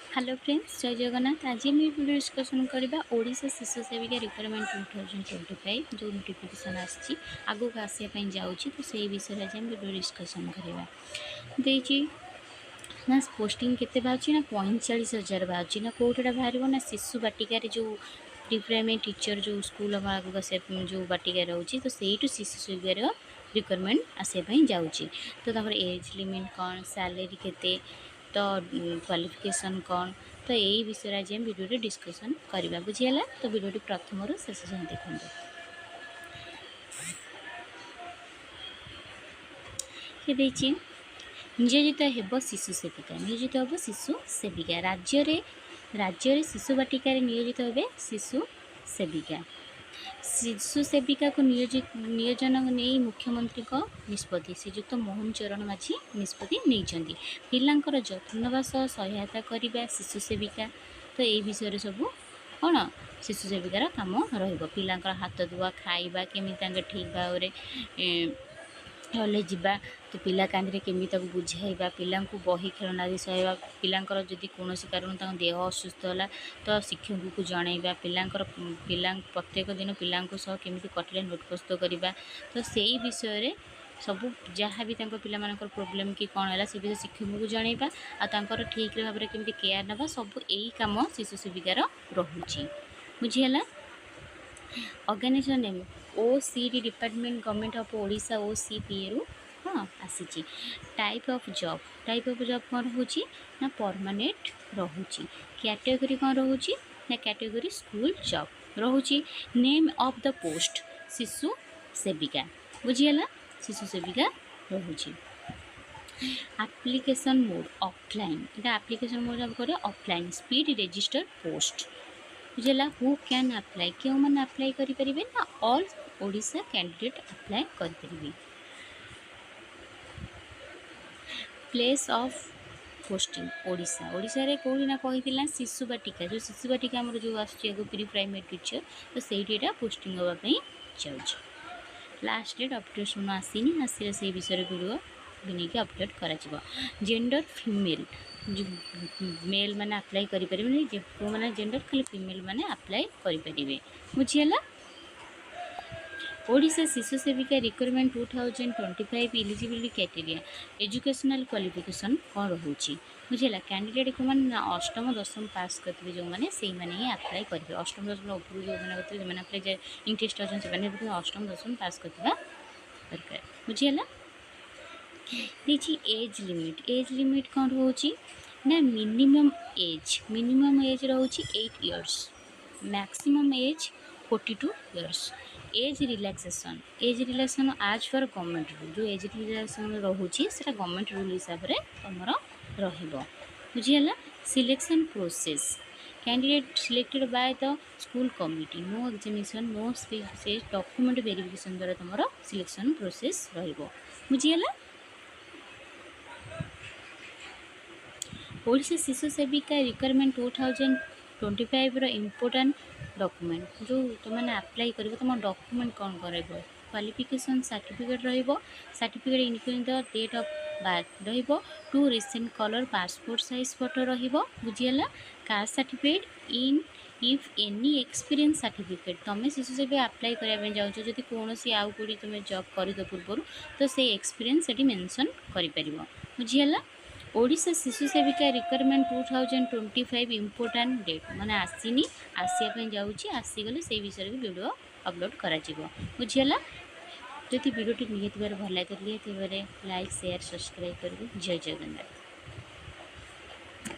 Hello friends, जय जगन्नाथ। आज आम वीडियो डिस्कसन करवा ओडिशा शिशु सेविका रिक्वायरमेंट 2025 जो नोटिफिकेशन आसी आगक आसापी जाऊँगी, तो से विषय आज आम वीडियो डिस्कसन करवा देती ना। पोस्टिंग केते बाहर ना 45,000 बाहर ना कौटा बाहर ना शिशु बाटिकार जो प्री प्राइमरी टीचर जो स्कूल आगक से जो बाटिका रोचे, तो से शिशु सेविकार रिक्वायरमेंट आसापी जाऊँगी। तो एज लिमिट कौन, सैलरी केते, तो क्वालिफिकेशन कौन, तो यही विषय आज हम वीडियो डिस्कसन करवा बुझीगला। तो वीडियो प्रथम शेष जाए देखते नियोजित हेब शिशु सेविका, नियोजित हेब शिशु सेविका राज्य शिशु बाटिकार नियोजित हे शिशु सेविका। शिशु सेविका को नियोजन नहीं मुख्यमंत्री निष्पत्ति श्रीजुक्त मोहन चरण माझी निष्पत्ति नहीं पिलांकर जत्न नवा सहायता करने शिशु सेविका। तो यही विषय सब कौन शिशु सेविकार कम पिलांकर हाथ धुआ खाइबा केमी ठीक भाव हले जावा, तो पिला कांदी केमी बुझाइबा, पिला बही खेलना सहवा, पिलांकर जदि कौन कारण देह असुस्थ है तो शिक्षक को जनइबा, पिला प्रत्येक दिन पिला केमी कटिले नोट प्रस्तुत करवा। तो से विषय सब जहाँ भी पिला प्रोब्लेम कि कौन है से विषय शिक्षक को जनइबा, आर ठीक भाव में केमी केयर ना, सब यही कम शिशु सेविकार रोचे बुझीगला। Organization name OCD department government of Odisha OCPA रु हाँ आसी। टाइप ऑफ जॉब कौन रोचे ना परमानेंट रोचे। कैटेगरी कौन रोचे ना कैटेगरी स्कूल जॉब रोचे। नेम ऑफ द पोस्ट शिशु सेविका बुझीगला, शिशु सेविका रोचे। एप्लिकेशन मोड ऑफलाइन, এটা एप्लिकेशन मोड जब करे ऑफलाइन। स्पीड रजिस्टर पोस्ट बुझेगा। हु कैन अप्लाई, क्यों मैंने अप्लाई करें ना ऑल ओडिशा कैंडिडेट अप्लाई करें। Place of posting Odisha, Odisha रे कौन ना कही शिशु बाटिका, जो शिशु बाटिका आम जो आगे प्री प्राइमरी टीचर, तो सहीटा पोस्टिंग हाँपाई जाऊँगी। लास्ट डेट अपडेट आसनी आसिले से विषय वीडियो भी अपडेट करा। जेंडर फीमेल मेल मैंने अप्लाई करें, जो मैंने जेंडर खाली फीमेल मैंने अप्लाई करें बुझीगला। ओडिशा शिशु सेविका requirement 2025 eligibility criteria educational qualification कौन रोचे बुझेगा। कैंडिडेट को मैंने अष्टम दशम पास करते जो मैंने से ही अप्लाई करेंगे। अष्टम दशम ऊपर जो मैंने अप्लाई इंटरेस्ट अच्छे से अष्टम दशम पास करवा दरकार बुझीगला। देखिए एज लिमिट कौन रोचे ना मिनिमम एज रोचे 8 years, maximum age 42 years. Age relaxation as for government rule, जो एज रिलैक्सेशन रोचे से गवर्नमेंट रूल हिसाब से तुम रुझीगला। Selection process candidate selected by the school committee, no examination no space document verification द्वारा तुम सिलेक्शन प्रोसेस रुझीगला। ओडिशा शिशु सेविका रिक्वायरमेंट 2025 इम्पोर्टाट डॉक्यूमेंट जो तुमने अप्लाई कर तुम डॉक्यूमेंट कौन कर qualification certificate certificate including the date of birth two recent colour passport size photo बुझीगला। Caste certificate in if any experience certificate, तुम शिशु सेविका अप्लाई करने जाऊँ जदि कौन आउ कौटी तुम जॉब कर पूर्व, तो से एक्सपीरियंस ये मेंशन कर बुझीगला। ओडिशा शिशु सेविका रिक्वायरमेंट 2025 इम्पोर्टाट डेट मैंने आसनी आसापी जाऊँगी, आसीगले से विषय भी वीडियो अपलोड करा बुझीगला। जदि वीडियो निहाती भल लगे तो लाइक शेयर सब्सक्राइब करेंगे। जय जगन्नाथ।